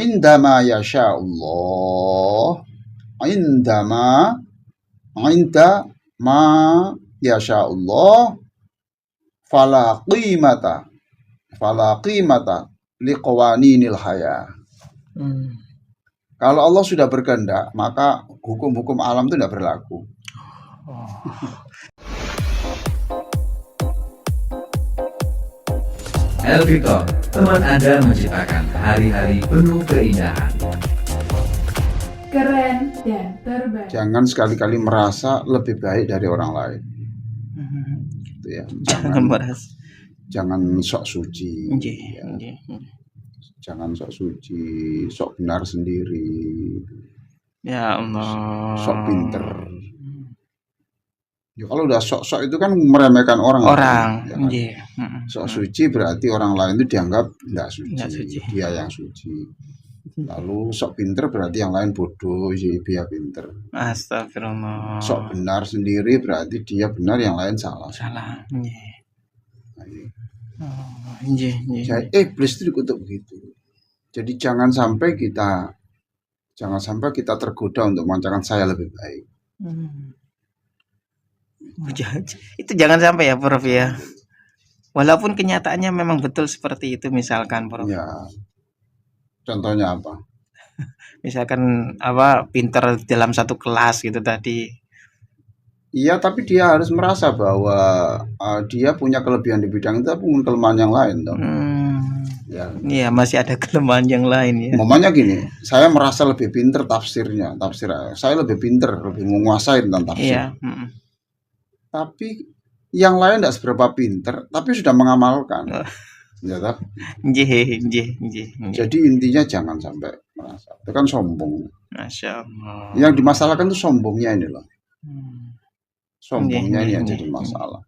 indama yasha'ullah, inda ma yasha'ullah fala qimata liqawaninil haya. Kalau Allah sudah berkehendak, maka hukum-hukum alam itu tidak berlaku. Elvitor, teman Anda menciptakan hari-hari penuh keindahan. Keren dan terbaik. Jangan sekali-kali merasa lebih baik dari orang lain. Gitu ya. Jangan sok suci. Ya. Jangan sok suci, sok benar sendiri. Ya Allah. Sok pinter. Ya, kalau udah sok-sok itu kan meremehkan orang. Ya kan? Sok suci berarti orang lain itu dianggap tidak suci. Dia yang suci. Lalu sok pinter berarti yang lain bodoh, dia pinter. Astagfirullah. Sok benar sendiri berarti dia benar, yang lain salah. Jadi iblis itu dikutuk begitu. Jadi jangan sampai kita tergoda untuk mengatakan saya lebih baik. Itu jangan sampai ya Prof ya. Walaupun kenyataannya memang betul seperti itu, misalkan Prof. Ya. Contohnya apa? Misalkan pinter dalam satu kelas gitu tadi. Iya, tapi dia harus merasa bahwa dia punya kelebihan di bidang itu, tapi kelemahan yang lain dong. Iya, masih ada kelemahan yang lain ya. Momennya gini, saya merasa lebih pinter tafsir saya lebih pinter, lebih menguasai tentang tafsir. Iya. Tapi yang lain tidak seberapa pinter, tapi sudah mengamalkan. Ya, Jadi intinya jangan sampai merasa. Itu kan sombong. Masya Allah. Yang dimasalahkan itu sombongnya ini loh. Sombongnya ini yang jadi masalah.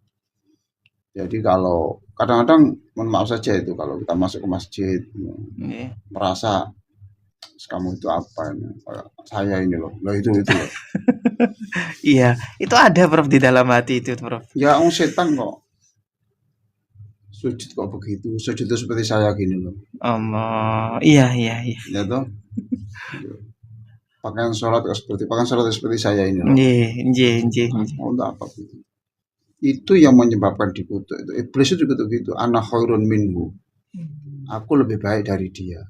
Jadi kalau kadang-kadang, mohon maaf saja itu, kalau kita masuk ke masjid merasa kamu itu apa ini? Saya ini loh. Itu loh. Iya, itu ada Prof di dalam hati itu Prof. Ya, setan kok. Sujud kok begitu. Sujud itu seperti saya gini loh. Allah. Iya. Ya toh. Pakaian sholat seperti saya ini loh. Untuk apa gitu? Itu yang menyebabkan dikutuk itu. Iblis itu dikutuk gitu. Ana khairun minhu. Aku lebih baik dari dia.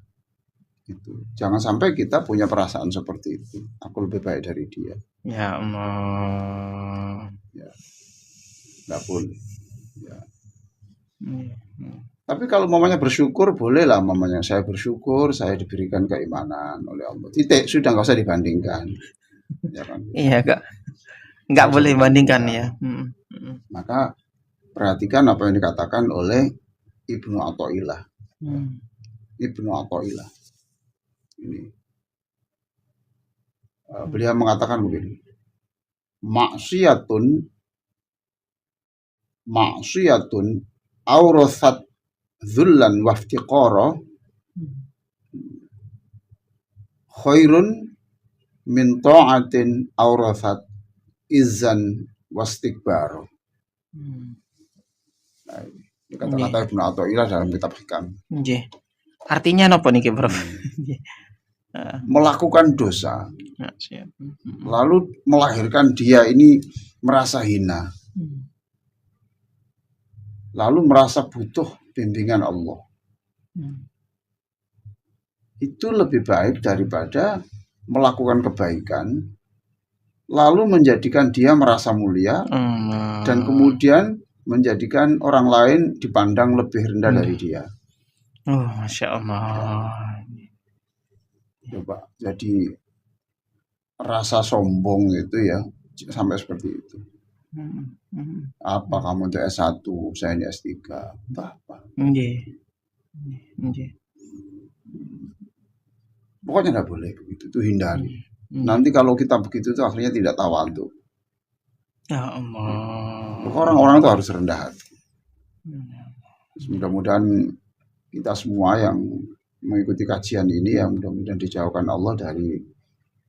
Gitu. Jangan sampai kita punya perasaan seperti itu. Aku lebih baik dari dia. Ya Allah. Ya. Nggak boleh. Ya. Tapi kalau mamanya bersyukur, bolehlah mamanya. Saya bersyukur, saya diberikan keimanan oleh Allah. Titik, sudah nggak usah dibandingkan. Ya kan? Iya, nggak boleh bandingkan ya. Maka perhatikan apa yang dikatakan oleh Ibnu Athaillah. Ibnu Athaillah. Ini. Beliau mengatakan begini. Maksiyatun aurasat dzullan waftiqara khairun min ta'atin aurasat izzan wastikbar. Ini kata-kata Ibnu Athaillah dalam kitab Hikam. Artinya apa nih Prof? Melakukan dosa, lalu melahirkan dia ini merasa hina, lalu merasa butuh bimbingan Allah. Itu lebih baik daripada melakukan kebaikan, lalu menjadikan dia merasa mulia, dan kemudian menjadikan orang lain dipandang lebih rendah dari dia. Masya Allah. Coba, jadi rasa sombong itu ya sampai seperti itu. Apa kamu itu S1, saya ini S3, apa? Pokoknya nggak boleh begitu, itu hindari. Nanti kalau kita begitu itu akhirnya tidak tawadhu. Ya Allah. Orang-orang itu harus rendah hati. Mudah-mudahan kita semua yang mengikuti kajian ini ya mudah-mudahan dijauhkan Allah dari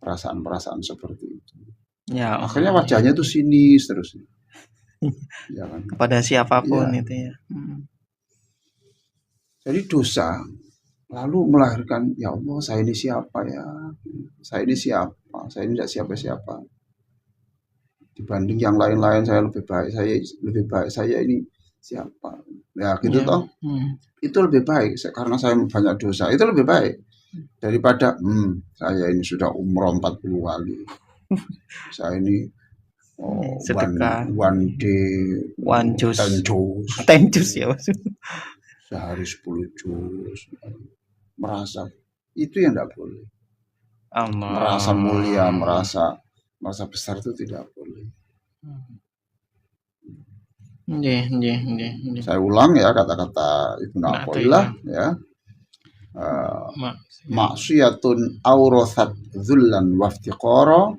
perasaan-perasaan seperti itu. Ya, akhirnya wajahnya itu sinis terus. Ya kan? Kepada siapapun itu ya. Jadi dosa, lalu melahirkan, ya Allah, saya ini siapa ya? Saya ini siapa? Saya ini tidak siapa-siapa. Dibanding yang lain-lain saya lebih baik. Saya ini siapa? Ya gitu Ya. toh. Itu lebih baik karena saya banyak dosa. Itu lebih baik daripada saya ini sudah umroh 40 kali. Saya ini Sedekah. one day One jus. 10 jus. 10 jus ya Mas. Sehari 10 jus. Merasa itu yang tidak boleh. Allah. Merasa mulia, merasa besar itu tidak boleh. Nggih. Saya ulang ya kata-kata Ibnu Athaillah ya. Maksiyatun aurathat dzullan wa iftiqara.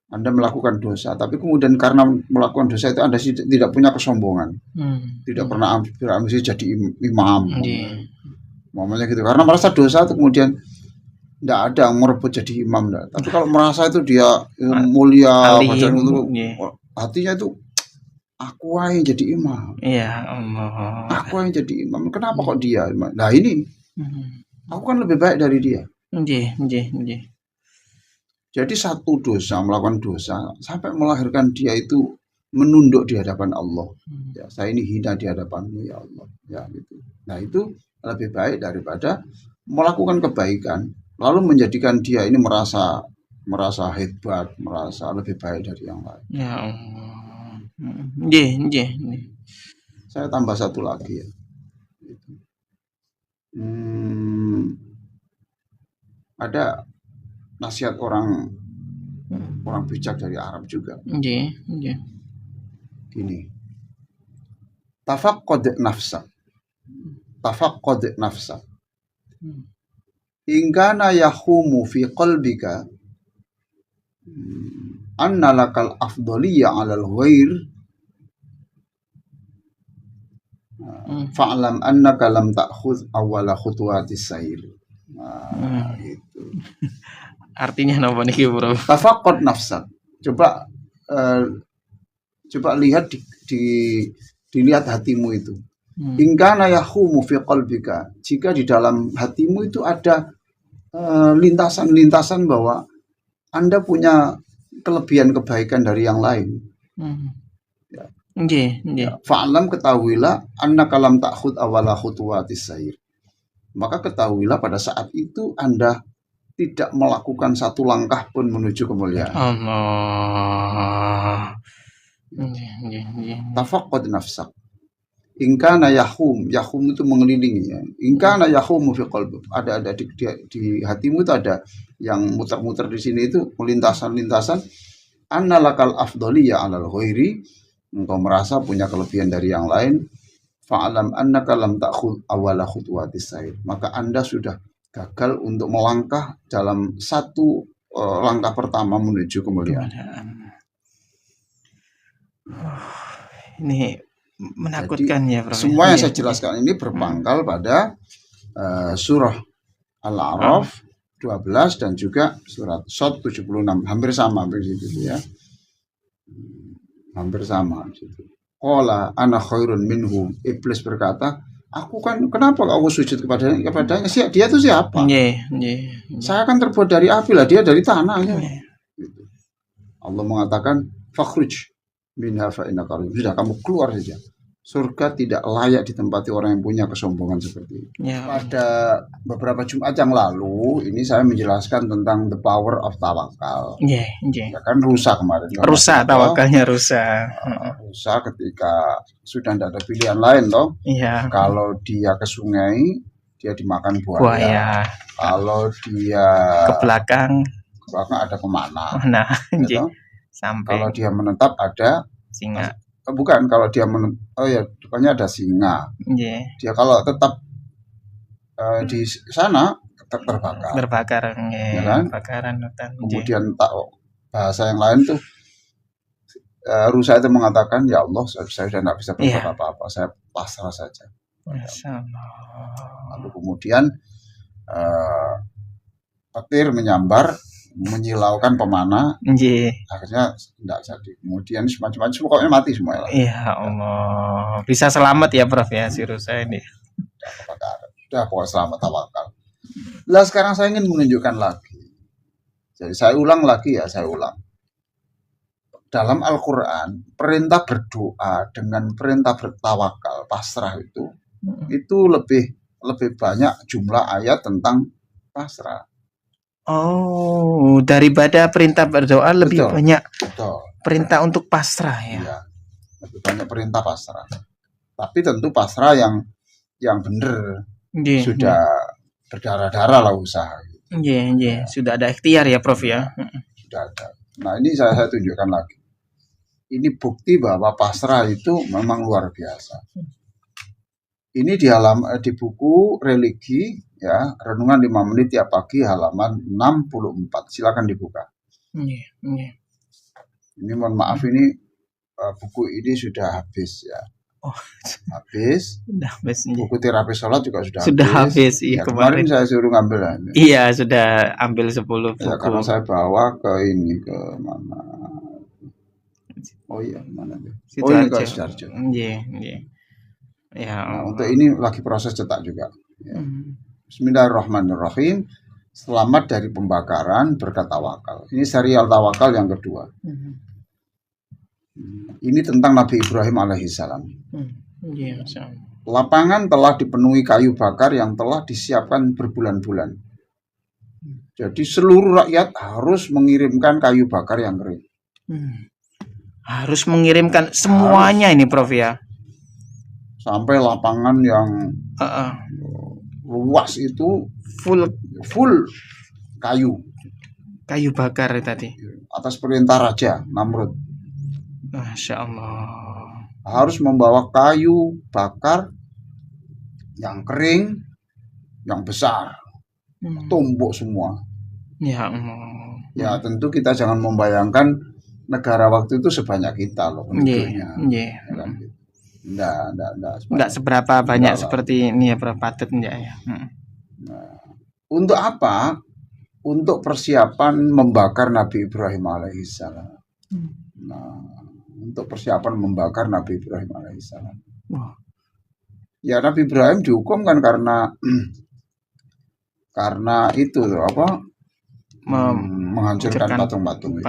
Anda melakukan dosa, tapi kemudian karena melakukan dosa itu Anda tidak punya kesombongan. Tidak pernah berambisi jadi imam. Momennya gitu. Karena merasa dosa itu kemudian tidak ada yang merebut jadi imam. Tapi kalau merasa itu dia mulia, hatinya itu aku yang jadi imam. Iya, Allah. Aku yang jadi imam. Kenapa kok dia? Nah ini, aku kan lebih baik dari dia. Nggih. Jadi satu dosa, melakukan dosa sampai melahirkan dia itu menunduk di hadapan Allah. Ya, saya ini hina di hadapanmu ya Allah. Ya gitu. Nah itu lebih baik daripada melakukan kebaikan lalu menjadikan dia ini merasa hebat, merasa lebih baik dari yang lain. Ya Allah. Nggih. Saya tambah satu lagi ya. Ada nasihat orang bijak dari Arab juga. Nggih. Gini. Tafaqqad nafsa. In kana yahumu fi qalbika anna lakal afdaliyya 'alal ghair fa'lam annaka lam ta'khudh awwala khutuwatis sair. Gitu. Artinya apa nih Bro? Tafaqqad nafsak. Coba lihat dilihat hatimu itu. In kana yahumu fi qalbika. Jika di dalam hatimu itu ada lintasan-lintasan bahwa Anda punya kelebihan kebaikan dari yang lain. Ya. Nggih. Fa'lam, ketahuilah annaka lam ta'khud awwala khutuwatis sair. Maka ketahuilah pada saat itu Anda tidak melakukan satu langkah pun menuju kemuliaan. Allah. Tafaqqad nafsak. In kana yahum itu mengelilingi ya. In kana yahumu fi qalbi. Ada di hatimu itu ada yang muter-muter di sini itu lintasan-lintasan. Anna lakal afdaliyya 'alal ghairi. Engkau merasa punya kelebihan dari yang lain. Fa'alam annaka lam ta'khudh awwala khutuwatis sair. Maka Anda sudah gagal untuk melangkah dalam satu langkah pertama menuju kemuliaan. Ini menakutkan. Jadi, ya Prof. Semua yang saya jelaskan ini berpangkal pada surah Al-A'raf 12 dan juga surat Shad 76. Hampir sama begitu ya. Hampir sama gitu. Qala ana khairun minhu. Iblis berkata, aku kan, kenapa aku sujud kepadanya? Dia itu siapa? Saya kan terbuat dari api lah, dia dari tanah ya. Gitu. Allah mengatakan, fakhruj minha fa innaka rajim. Sudah, kamu keluar saja. Surga tidak layak ditempati orang yang punya kesombongan seperti itu. Ya. Pada beberapa Jumat yang lalu, ini saya menjelaskan tentang the power of tawakal. Ya kan rusak kemarin. Rusak, tawakalnya rusak. Rusak ketika sudah tidak ada pilihan lain toh. Iya. Kalau dia ke sungai, dia dimakan buaya. Kalau dia ke belakang ada pemanah. Nah, sampai kalau dia menetap ada singa. Bukan, kalau dia depannya ada singa. Dia kalau tetap di sana tetap terbakar. Ya kan? Bakaran hutan. Kemudian bahasa yang lain tuh rusa itu mengatakan, ya Allah, saya sudah tidak bisa berbuat apa-apa, saya pasrah saja. Lalu kemudian petir menyambar, menyilaukan pemanah, akhirnya tidak jadi. Kemudian semacam pokoknya mati semua. Ya Allah, bisa selamat ya Prof ya si rusa ini. Sudah pokoknya selamat tawakal. Lah sekarang saya ingin menunjukkan lagi. Jadi saya ulang lagi ya, saya ulang. Dalam Al-Quran, perintah berdoa dengan perintah bertawakal, pasrah itu lebih banyak jumlah ayat tentang pasrah. Oh, daripada perintah berdoa lebih Betul. banyak Betul. perintah untuk pasrah ya. Iya, lebih banyak perintah pasrah. Tapi tentu pasrah yang benar, Nggih, sudah berdarah-darah lah usaha. nggih. Sudah ada ikhtiar ya, Prof ya. Sudah ada. Nah ini saya tunjukkan lagi. Ini bukti bahwa pasrah itu memang luar biasa. Ini di buku religi ya, renungan 5 menit tiap pagi halaman 64. Silakan dibuka. Nggih. Ini mohon maaf ini buku ini sudah habis ya. Oh, Habis. sudah habis. Buku terapi sholat juga sudah habis. Iya, ya, kemarin saya suruh ngambil ini. Iya, sudah ambil 10 buku. Ya, karena saya bawa ke mana? Oh iya, mana nih? Oh ini ke Sidoarjo. Nggih. Ya. Nah, untuk ini lagi proses cetak juga. Ya. Bismillahirrahmanirrahim. Selamat dari pembakaran berkat tawakal. Ini serial tawakal yang kedua. Ini tentang Nabi Ibrahim alaihissalam. Lapangan telah dipenuhi kayu bakar yang telah disiapkan berbulan-bulan. Jadi seluruh rakyat harus mengirimkan kayu bakar yang kering. Harus mengirimkan semuanya ini, Prof ya. Sampai lapangan yang luas itu full kayu bakar tadi. atas perintah Raja Namrud. Masya Allah. Harus membawa kayu bakar yang kering, yang besar, tumpuk semua. Ya Allah. Ya tentu kita jangan membayangkan negara waktu itu sebanyak kita loh penduduknya. Enggak seberapa banyak seperti ini ya, Prof. Patut enggak ya. Nah, untuk apa? Untuk persiapan membakar Nabi Ibrahim alaihissalam. Nah, untuk persiapan membakar Nabi Ibrahim alaihissalam. Ya Nabi Ibrahim dihukum kan karena itu apa? Menghancurkan patung-patung.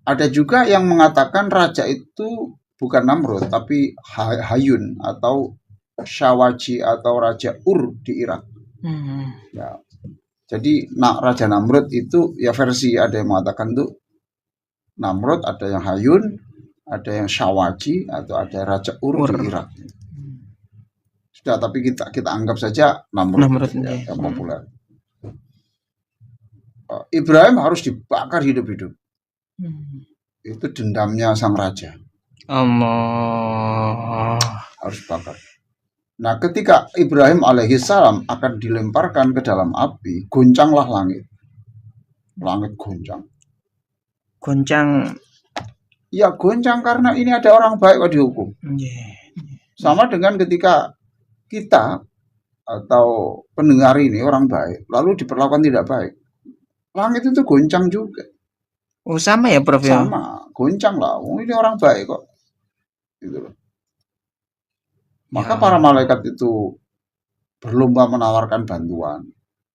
Ada juga yang mengatakan raja itu bukan Namrud tapi Hayun atau Syawaji atau Raja Ur di Irak. Ya. Jadi Raja Namrud itu ya versi ada yang mengatakan itu Namrud, ada yang Hayun, ada yang Syawaji atau ada Raja Ur di Irak. Sudah, tapi kita anggap saja Namrud ya, yang populer. Ibrahim harus dibakar hidup-hidup. Itu dendamnya sang raja. Allah. Harus bakar. Nah, ketika Ibrahim alaihissalam akan dilemparkan ke dalam api, goncanglah langit. Langit goncang. Goncang. Ya goncang karena ini ada orang baik kok dihukum. Sama dengan ketika kita atau pendengar ini orang baik, lalu diperlakukan tidak baik. Langit itu goncang juga. Oh sama ya, Prof? Sama, goncang lah. Oh, ini orang baik kok. Gitu loh. Maka para malaikat itu berlomba menawarkan bantuan.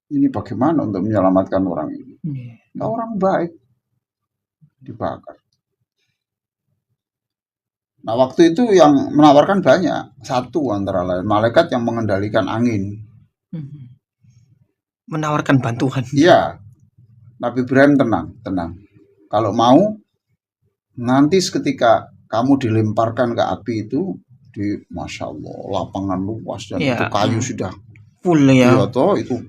Ini bagaimana untuk menyelamatkan orang ini? Nah, orang baik dibakar. Nah, waktu itu yang menawarkan banyak. Satu antara lain malaikat yang mengendalikan angin. Menawarkan bantuan. Iya. Nabi Ibrahim tenang. Kalau mau, nanti ketika kamu dilemparkan ke api itu, Masya Allah, lapangan luas dan itu kayu sudah full ya. Iya toh, itu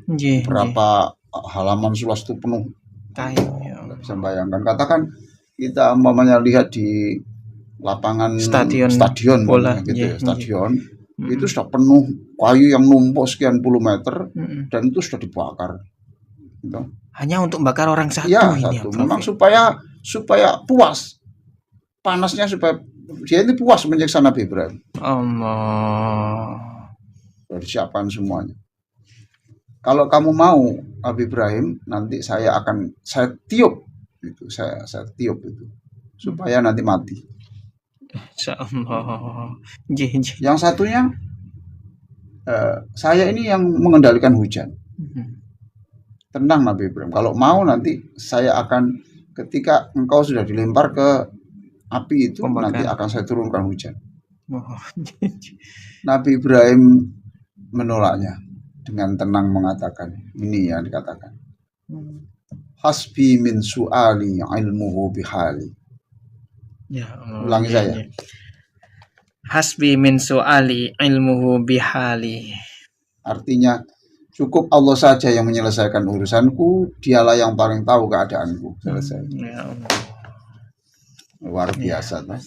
berapa halaman luas itu penuh kayu. Nggak bisa bayangkan. Katakan kita umpamanya lihat di lapangan stadion bola, gitu ya, stadion itu sudah penuh kayu yang numpuk sekian puluh meter dan itu sudah dibakar. Gitu. Hanya untuk bakar orang satu ya, ini satu. Memang supaya puas panasnya, supaya dia ini puas menyiksa Nabi Ibrahim. Allah. Persiapan semuanya. Kalau kamu mau Nabi Ibrahim, nanti saya tiup itu, saya tiup itu supaya nanti mati. Insyaallah. Yang satunya saya ini yang mengendalikan hujan. Mhm. Tenang Nabi Ibrahim, kalau mau nanti saya akan, ketika engkau sudah dilempar ke api itu, nanti Pembakaran. akan saya turunkan hujan. Oh. Nabi Ibrahim menolaknya dengan tenang mengatakan, ini yang dikatakan, hasbi min su'ali ilmuhu bihali. Ya Allah. Ulangi saya. Hasbi min su'ali ilmuhu bihali. Artinya, cukup Allah saja yang menyelesaikan urusanku, dialah yang paling tahu keadaanku. Selesai. Ya Allah. Luar biasa. Ya,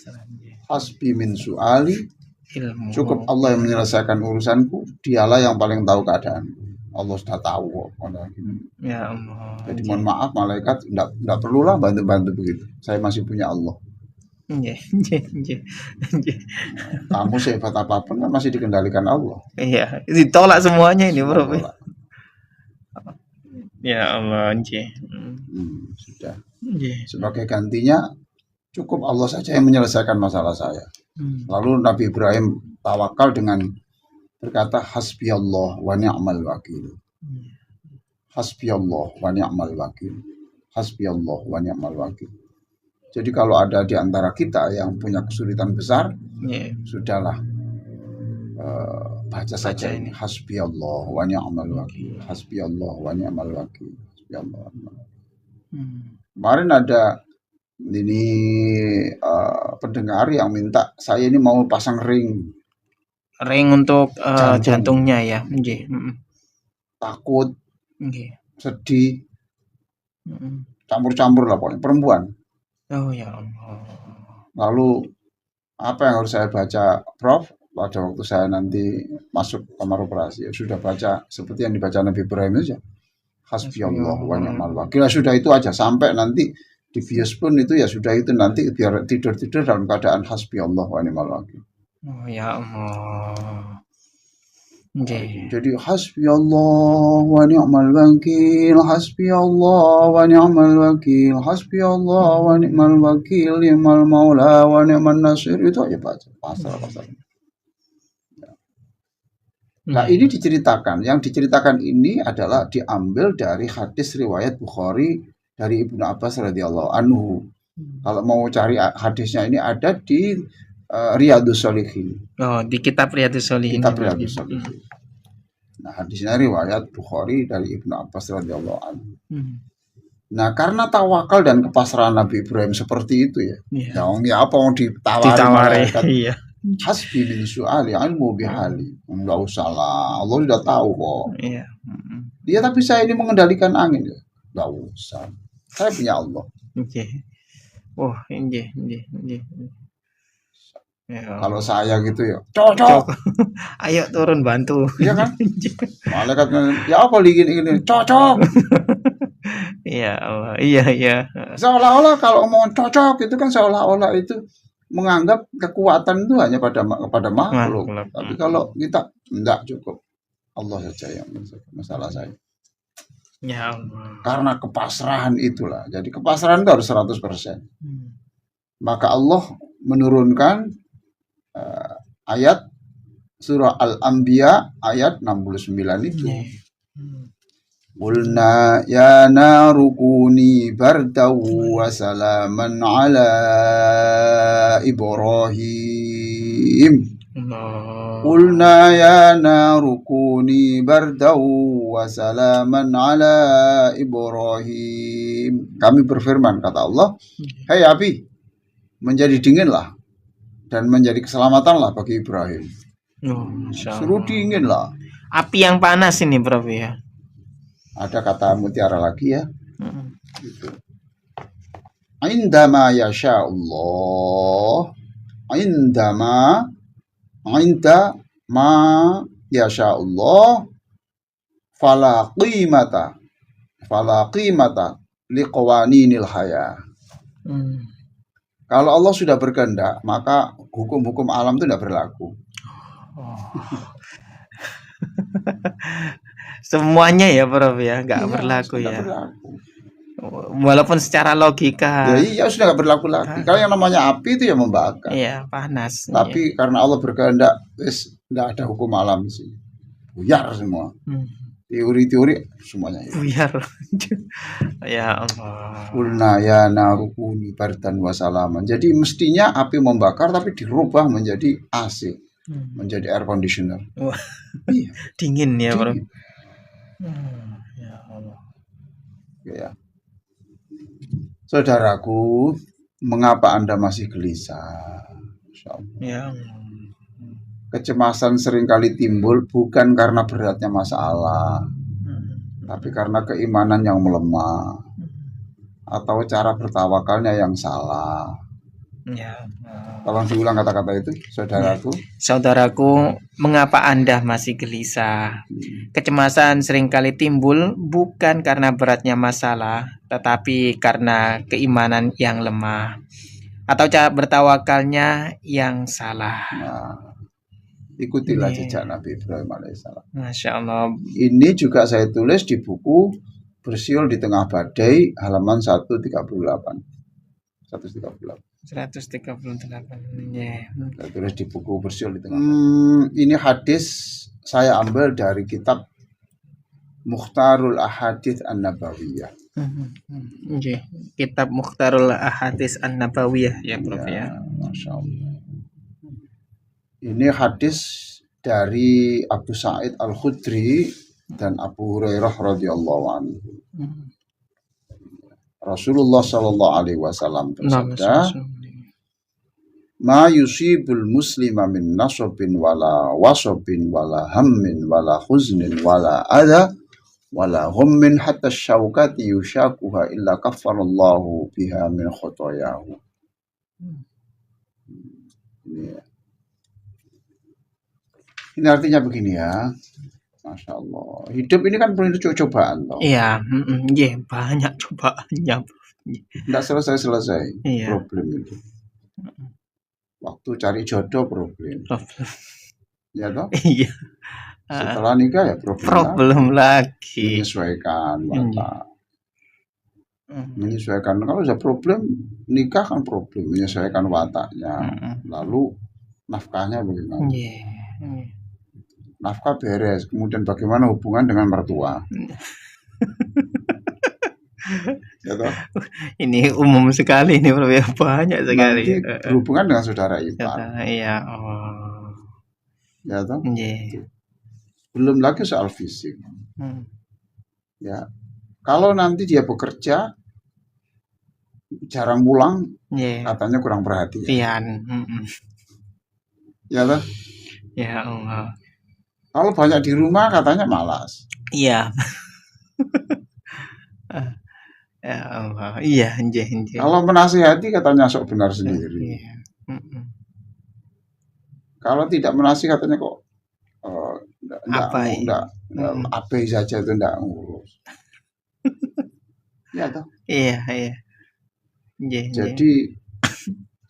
Hasbi min su'ali, ilmu. cukup Allah yang menyelesaikan urusanku, dialah yang paling tahu keadaanku. Allah sudah tahu kok. Ya Allah. Jadi mohon maaf malaikat, enggak perlulah bantu-bantu begitu. Saya masih punya Allah. Nggih. Kamu sehebat apapun kan masih dikendalikan Allah. Iya, ditolak semuanya ini, Bro. Tolak. Ya Allah, nggih. Sudah. Nggih. Sebagai gantinya, cukup Allah saja yang menyelesaikan masalah saya. Lalu Nabi Ibrahim tawakal dengan berkata, hasbi Allah wa ni'mal wakil. Hasbi Allah wa ni'mal wakil. Hasbi Allah wa ni'mal wakil. Jadi kalau ada di antara kita yang punya kesulitan besar, sudahlah, baca saja ini, hasbi Allah wa ni'mal wakil. Hasbi Allah wa ni'mal wakil. Hasbi Allah wa ni'mal wakil. Kemarin ada ini pendengar yang minta saya ini mau pasang ring untuk jantungnya ya. Nggih. Takut, Nggih. sedih, campur-campur lah pokoknya, perempuan. Oh ya Allah. Lalu apa yang harus saya baca, Prof? Pada waktu saya nanti masuk kamar operasi, sudah baca seperti yang dibaca Nabi Ibrahim saja. Hasbi Allah wa ni'mal wakil. Sudah itu aja, sampai nanti di bios pun itu ya sudah itu, nanti biar tidur-tidur dalam keadaan hasbi Allah wa ni'mal wakil. Oh ya Allah. Nggih. Jadi hasbi Allah wa ni'mal wakil, hasbi Allah wa ni'mal wakil, hasbi Allah wa ni'mal wakil, ni'mal maula wa ni'man nasir. Itu aja baca pasal-pasal. Nah, ini diceritakan. Yang diceritakan ini adalah diambil dari hadis riwayat Bukhari dari Ibnu Abbas radhiyallahu anhu. Kalau mau cari hadisnya ini ada di Riyadhus Shalihin. Oh, di kitab Riyadhus Shalihin. Kitab Riyadhus Shalihin. Nah, hadisnya riwayat Bukhari dari Ibnu Abbas radhiyallahu anhu. Nah, karena tawakal dan kepasrahan Nabi Ibrahim seperti itu ya. Ya apa mau ditawari malaikat. Iya. Hasbi min su'ali ilmu bihali. Enggak usah lah, Allah sudah tahu kok. Iya. Dia tapi saya ini mengendalikan angin ya. Enggak usah. Saya punya Allah. Oke. Oh, nggih. Ya. Kalau saya gitu ya, cocok. Ayo turun bantu. Iya kan? Malaikat ya apa gini, cocok. Iya Allah. Iya. Seolah-olah kalau mau cocok itu kan seolah-olah itu menganggap kekuatan itu hanya kepada makhluk. Tapi kalau kita enggak, cukup Allah saja yang masalah saya. Ya Allah. Karena kepasrahan itulah. Jadi kepasrahan itu harus 100%. Maka Allah menurunkan ayat surah Al-Anbiya ayat 69 itu. Qulna ya naru kuni bardaw wa salaman ala Ibrahim. Qulna ya naru kuni bardaw wa salaman ala Ibrahim. Kami berfirman, kata Allah, hai api, menjadi dinginlah dan menjadi keselamatanlah bagi Ibrahim. Suruh dinginlah. Api yang panas ini, Prof ya. Ada kata mutiara lagi ya. Gitu. Indama yasha Allah. Indama yasha Allah. Fala qimata liqawaninil haya. Kalau Allah sudah berkehendak, maka hukum-hukum alam itu tidak berlaku. Semuanya ya, Prof ya, nggak berlaku ya. Berlaku. Walaupun secara logika. Ya sudah nggak berlaku lagi. Kalau yang namanya api itu ya membakar. Iya, panas. Tapi karena Allah berkehendak, tidak ada hukum alam sih. buyar semua. Hmm. Teori-teori semuanya hilang. Buyar. Ya Allah. Qulna ya naru kuni bardan wa salaman. Jadi mestinya api membakar tapi dirubah menjadi AC, menjadi air conditioner. Wah, Iya, dingin ya, Bro. dingin. Ya Allah. Ya. Saudaraku, mengapa Anda masih gelisah? Masya Allah. Ya Allah. Kecemasan seringkali timbul bukan karena beratnya masalah, tapi karena keimanan yang melemah atau cara bertawakalnya yang salah. Ya. Tolong diulang kata-kata itu, saudaraku. Saudaraku, mengapa Anda masih gelisah? Kecemasan seringkali timbul bukan karena beratnya masalah, tetapi karena keimanan yang lemah atau cara bertawakalnya yang salah. Nah, ikutilah Iya. jejak Nabi Ibrahim alaihissalam. Masya Allah. Ini juga saya tulis di buku Bersiul di Tengah Badai halaman 138. 138. Ya. Saya tulis di buku Bersiul di Tengah Badai. Ini hadis saya ambil dari kitab Mukhtarul Ahadits An-Nabawiyah. Oke. Kitab Mukhtarul Ahadits An-Nabawiyah ya, Prof ya. Masya Allah. Ini hadis dari Abu Sa'id Al-Khudri dan Abu Hurairah radhiyallahu anhu. Rasulullah sallallahu alaihi wasallam bersabda, "Ma yusibul muslima min nasabin wala wasabin wala hammin wala huznin wala adha wala ghammin hatta syaukati yushakuha illa kaffarallahu biha min khotoyahu." Ini artinya begini ya, Masya Allah. Hidup ini kan penuh cobaan toh. Iya, iya, banyak cobaannya. Tidak selesai-selesai Iya. problem itu. Waktu cari jodoh problem, ya toh. Iya. Setelah nikah ya Problem lagi. menyesuaikan watak. Menyesuaikan, kalau ada problem nikah kan problem, menyesuaikan wataknya. Lalu nafkahnya bagaimana? Iya. Nafkah beres, kemudian bagaimana hubungan dengan mertua? Ya toh? Ini umum sekali ini, Bro, ya, banyak sekali. Nanti berhubungan dengan saudara ipar. Iya, oh. Ya toh? Iya. Belum lagi soal fisik. Ya. Kalau nanti dia bekerja jarang pulang, Iya. katanya kurang perhatian. Pian. Ya toh? Ya Allah. Kalau banyak di rumah katanya malas. Iya. Ya Allah. Iya, anjing. Kalau menasihati katanya sok benar sendiri. Iya. Kalau tidak menasihati katanya kok enggak abai saja itu enggak ngurus. Ya toh? Iya. Jadi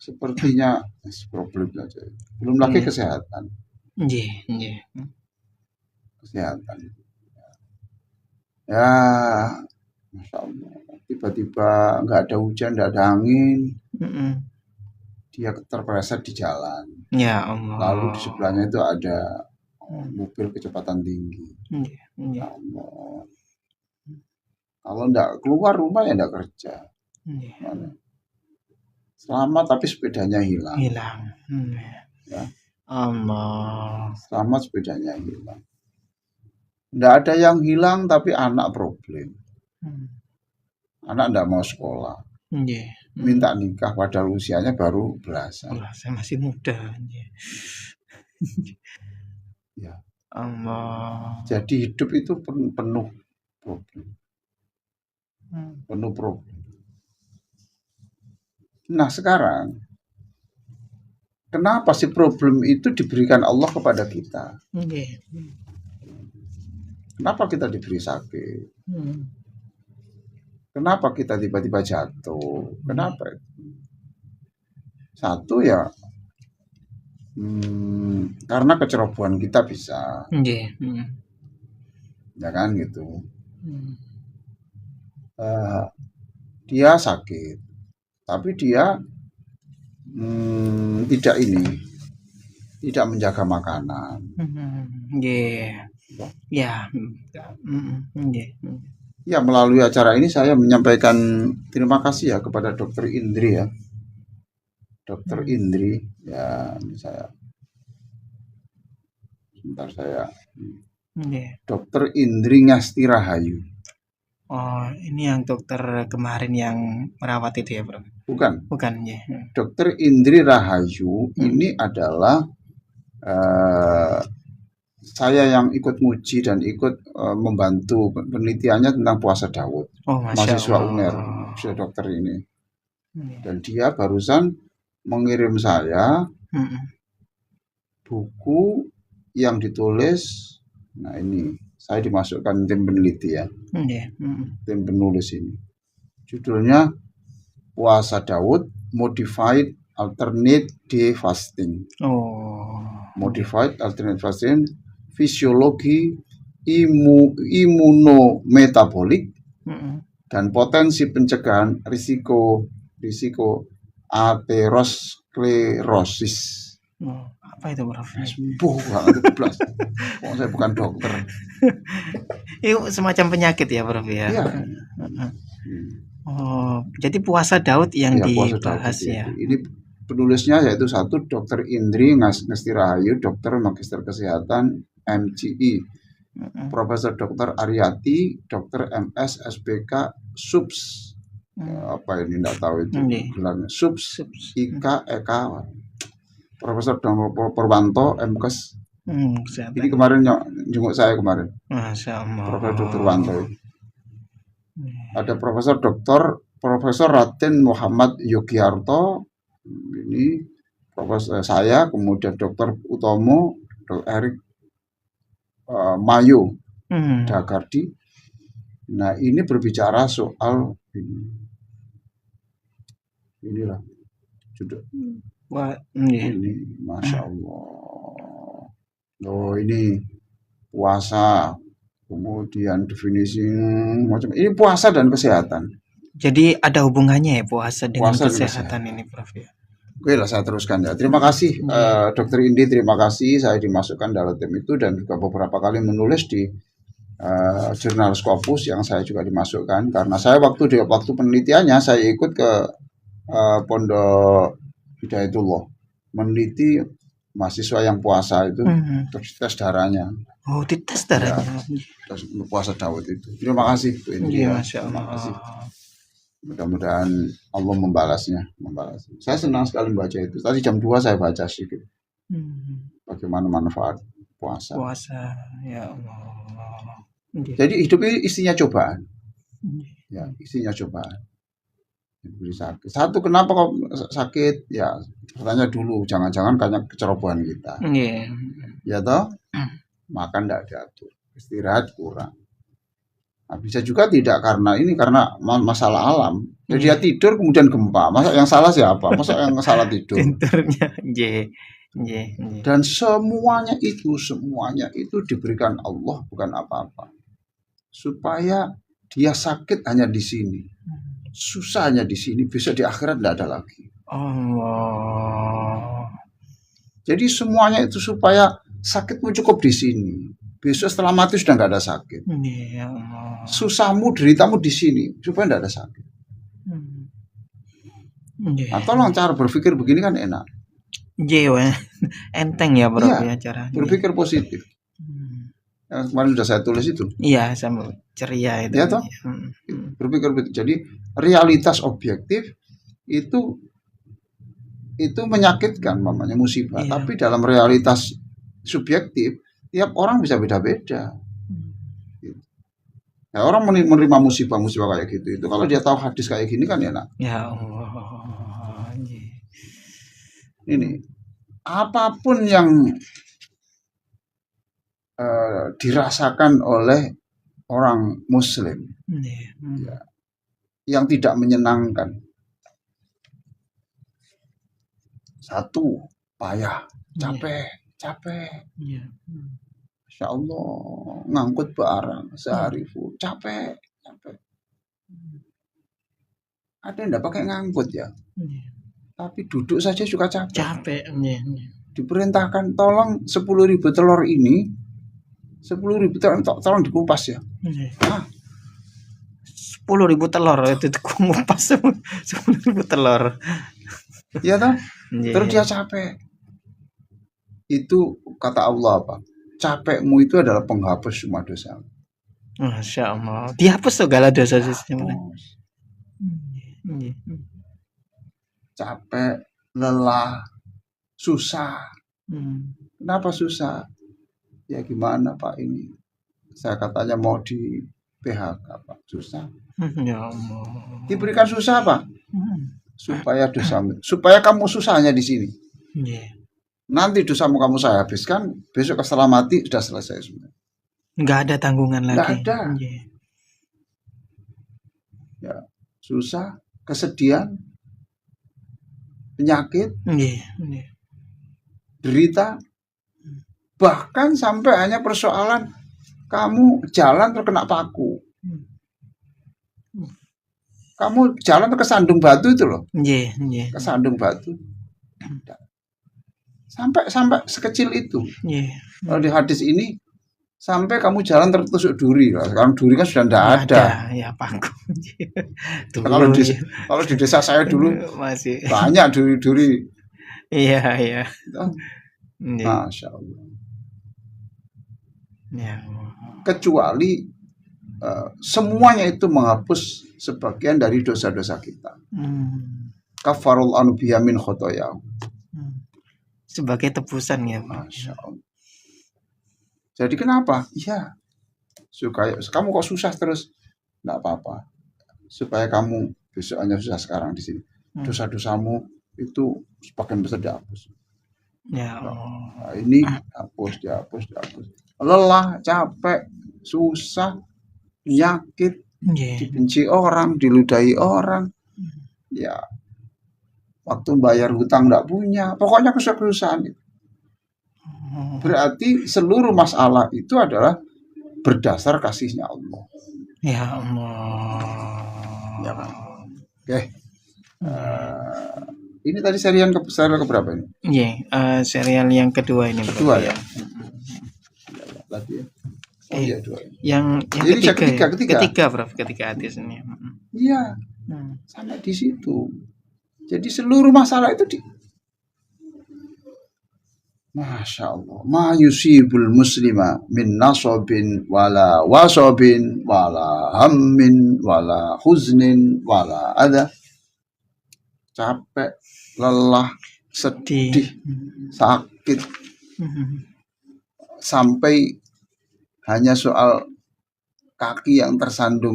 sepertinya problem saja. Belum lagi kesehatan. Iya. Kesehatan. Ya, Masya Allah. Tiba-tiba nggak ada hujan, nggak ada angin. Dia terpeleset di jalan. Ya Allah. Lalu di sebelahnya itu ada mobil kecepatan tinggi. Ya Allah. Kalau nggak keluar rumah ya nggak kerja. Selamat tapi sepedanya hilang. Ya. Allah. Selamat sepedanya hilang. Nggak ada yang hilang tapi anak problem. Anak nggak mau sekolah. Minta nikah padahal usianya baru belasan. Saya masih muda. Ya. Allah. Jadi hidup itu penuh problem. Penuh problem. Nah sekarang, kenapa sih problem itu diberikan Allah kepada kita? Kenapa kita diberi sakit? Kenapa kita tiba-tiba jatuh? Kenapa? Satu ya, karena kecerobohan kita bisa. Ya kan gitu. Dia sakit, tapi dia tidak menjaga makanan. Ya. Nggih. Ya, melalui acara ini saya menyampaikan terima kasih ya kepada Dokter Indri ya. Dokter Indri, ya ini saya. Sebentar saya. Nggih. Dokter Indri Ngasti Rahayu. Oh, ini yang dokter kemarin yang merawat itu ya, Bro? Bukan. Bukan, ya. Dokter Indri Rahayu ini adalah saya yang ikut nguji dan ikut membantu penelitiannya tentang puasa Daud. Oh, Masya Mahasiswa Allah. UNER, si dokter ini. Nggih. Dan dia barusan mengirim saya buku yang ditulis. Nah ini, saya dimasukkan tim peneliti ya, Nggih. tim penulis ini. Judulnya Puasa Daud Modified Alternate Day Fasting. Oh. Modified Alternate Fasting, Fisiologi Imunometabolik dan potensi pencegahan risiko aterosklerosis. Oh, apa itu, Prof? Sembuh banget itu belas. Oh, saya bukan dokter. Itu semacam penyakit ya, Prof ya? Iya. Oh, jadi puasa Daud yang Ya, puasa Daud dibahas itu. ya. Ini penulisnya yaitu satu Dokter Indri Ngasti Rahayu, dokter magister kesehatan MCI, Profesor Dokter Aryati, Dokter MS SPK Subs. Ya, apa ini enggak tahu itu gelarnya. Subs IK EK. Profesor Dr. Purwanto MKes. Ini kemarin jenguk saya kemarin. Masya Allah. Profesor Dr. Wanto. Ada Profesor Raden Muhammad Yogiarto. Ini Profesor saya, kemudian Dr. Utomo, Dr. Erik Mayo Dagardi. Nah ini berbicara soal inilah judul. Ini Masya Allah. Oh ini puasa, kemudian definisi macam ini puasa dan kesehatan. Jadi ada hubungannya ya puasa dengan kesehatan ini, Prof ya. Oke lah, saya teruskan ya. Terima kasih Dokter Indi, terima kasih saya dimasukkan dalam tim itu dan juga beberapa kali menulis di jurnal Scopus yang saya juga dimasukkan karena saya waktu penelitiannya saya ikut ke Pondok Hidayatullah meneliti mahasiswa yang puasa itu tes darahnya. Oh, dites darahnya. Ya, puasa Daud itu. Terima kasih Bu Indi. Ya, Masya Allah. Terima kasih. Mudah-mudahan Allah membalasnya. Saya senang sekali membaca itu. Tadi jam 2 saya baca sedikit. Bagaimana manfaat puasa. Ya Allah. Jadi hidup ini isinya cobaan. Ya, isinya cobaan. Sakit. Satu, kenapa kok sakit? Ya, pertanyaan dulu. Jangan-jangan karena kecerobohan kita. Ya toh? Makan tidak diatur. Istirahat kurang. Nah, bisa juga tidak karena masalah alam. Jadi dia tidur kemudian gempa. Masa yang salah siapa? Masa yang salah tidur? Dan semuanya itu diberikan Allah, bukan apa-apa. Supaya dia sakit hanya di sini. Susah hanya di sini, besok di akhirat tidak ada lagi. Allah. Jadi semuanya itu supaya sakitmu cukup di sini. Besok setelah mati sudah nggak ada sakit. Ya Allah. Susahmu, deritamu di sini supaya nggak ada sakit. Nah, tolong cara berpikir begini kan enak. Enteng ya Bro ya cara. Berpikir positif. Yang kemarin sudah saya tulis itu. Iya, sama ceria itu. Ya toh? Berpikir positif. Jadi realitas objektif itu menyakitkan, mamanya musibah. Iya. Tapi dalam realitas subjektif tiap orang bisa beda-beda. Ya, orang menerima musibah kayak gitu itu. Kalau dia tahu hadis kayak gini kan enak. Ya Allah. Ini apapun yang dirasakan oleh orang Muslim ya, yang tidak menyenangkan. Satu, payah, capek. Masya Allah, ngangkut barang sehari full, capek. Ada yang tidak pakai ngangkut ya, tapi duduk saja juga capek. Diperintahkan tolong 10.000 telur ini 10.000 tolong dikupas ya. Nggih. Ah, 10.000 telur itu ngupas 10.000 telur. iya toh? Nggih. Terus dia capek. Itu kata Allah apa? Capekmu itu adalah penghapus semua dosa. Masya Allah. Dihapus segala dosa-dosanya. Hapus. Nggih. Capek, lelah, susah. Kenapa susah? Ya gimana Pak ini? Saya katanya mau di PHK Pak, susah. Ya Allah. Diberikan susah Pak, supaya dosamu, supaya kamu susahnya di sini. Nggih. Nanti dosamu kamu saya habiskan, besok setelah mati sudah selesai semua. Nggak ada tanggungan lagi. Nggak ada. Nggih. Ya, susah, kesedihan, penyakit, Nggih. Nggih. derita, bahkan sampai hanya persoalan kamu jalan terkena paku. Kamu jalan kesandung batu itu loh, Nggih. Nggih. kesandung batu. Sampai sekecil itu. Nggih. Kalau di hadis ini sampai kamu jalan tertusuk duri. Sekarang duri kan sudah tidak ada. Ya paku. Kalau di desa saya dulu masih banyak duri-duri. iya. Nggih. Masya Allah. Ya. Kecuali semuanya itu menghapus sebagian dari dosa-dosa kita. Kafarul anbiya min khotoyahu. Sebagai tebusan ya Pak. Masya Allah. Jadi kenapa? Ya, supaya kamu kok susah terus, nggak apa-apa. Supaya kamu besok hanya susah sekarang di sini. Dosa-dosamu itu sebagian besar dihapus. Ya Allah. Nah, ini dihapus. Lelah, capek, susah, penyakit, Nggih. dibenci orang, diludahi orang. Ya, waktu bayar hutang nggak punya. Pokoknya kesusahan itu. Berarti seluruh masalah itu adalah berdasar kasihnya Allah. Ya Allah. Ya, oke. Ini tadi serial keberapa ini? Iya, serial yang kedua ini. Kedua ya. Tadi ya. Oh iya dua. Yang Jadi ketiga, Prof. Ketiga hadis ini. Iya. Sampai di situ. Jadi seluruh masalah itu Masya Allah. Ma yusibul muslima min nasabin wala wasabin wala hammin wala huznin wala ada. Capek, lelah, sedih, sakit. Sampai hanya soal kaki yang terantuk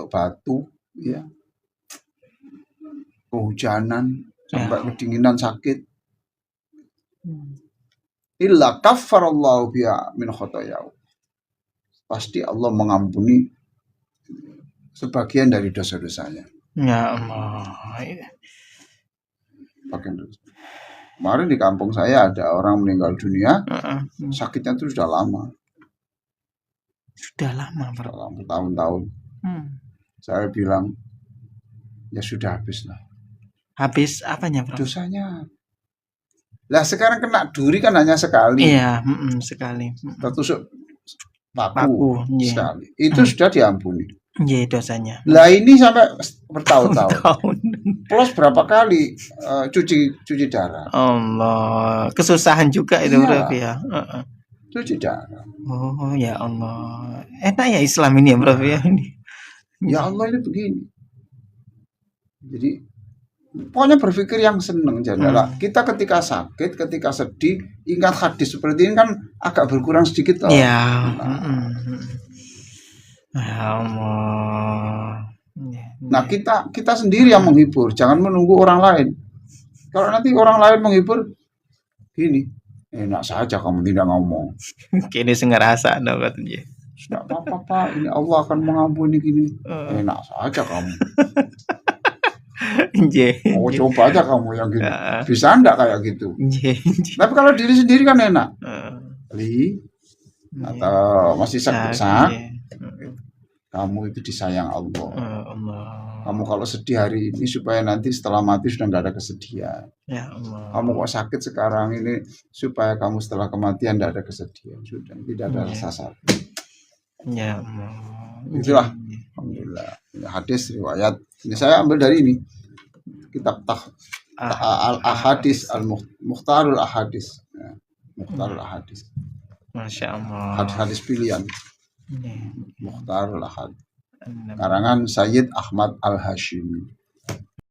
batu, ya. Kehujanan, sampai kedinginan sakit. Illa kaffarallahu biha min khotoyahu. Pasti Allah mengampuni sebagian dari dosa-dosanya. Ya Allah. Kemarin di kampung saya ada orang meninggal dunia, sakitnya itu sudah lama. Sudah lama, bertahun-tahun. Saya bilang, ya sudah habis lah. Habis apanya, Bro? Dosanya. Lah sekarang kena duri kan hanya sekali. Iya, sekali. Tertusuk paku sekali. Itu sudah diampuni. Iya, dosanya. Lah ini sampai bertahun-tahun. Plus berapa kali cuci darah. Allah, kesusahan juga itu, Bro, ya. Cuci darah. Oh, ya Allah. Enak ya Islam ini ya, Bro, ya. Ya Allah ini begini. Jadi pokoknya berpikir yang seneng jadilah. Kita ketika sakit, ketika sedih, ingat hadis seperti ini kan agak berkurang sedikit loh. Ya. Ya Allah. Nah kita sendiri yang menghibur, jangan menunggu orang lain. Kalau nanti orang lain menghibur, gini, enak saja kamu tidak ngomong. Kini ngerasa dong katanya. Tidak apa-apa Pak, ini Allah akan mengampuni gini. Enak saja kamu. Mau coba aja kamu yang gini. Bisa enggak kayak gitu? Tapi kalau diri sendiri kan enak. Atau masih sakit, kamu itu disayang Allah. Kamu kalau sedih hari ini supaya nanti setelah mati sudah nggak ada kesedihan. Ya Allah. Kamu kok sakit sekarang ini supaya kamu setelah kematian tidak ada kesedihan. Sudah tidak ada Iya. rasa sakit. Ya Allah. Itulah. Alhamdulillah. Ini hadis riwayat. Ini saya ambil dari ini. Kitab Al-Ahadis Al-Mukhtarul Ahadis. Ya, Mukhtarul Ahadis. Masya Allah. Hadis pilihan. Iya. Mukhtarul Ahadis. Karangan Sayyid Ahmad Al-Hashimi.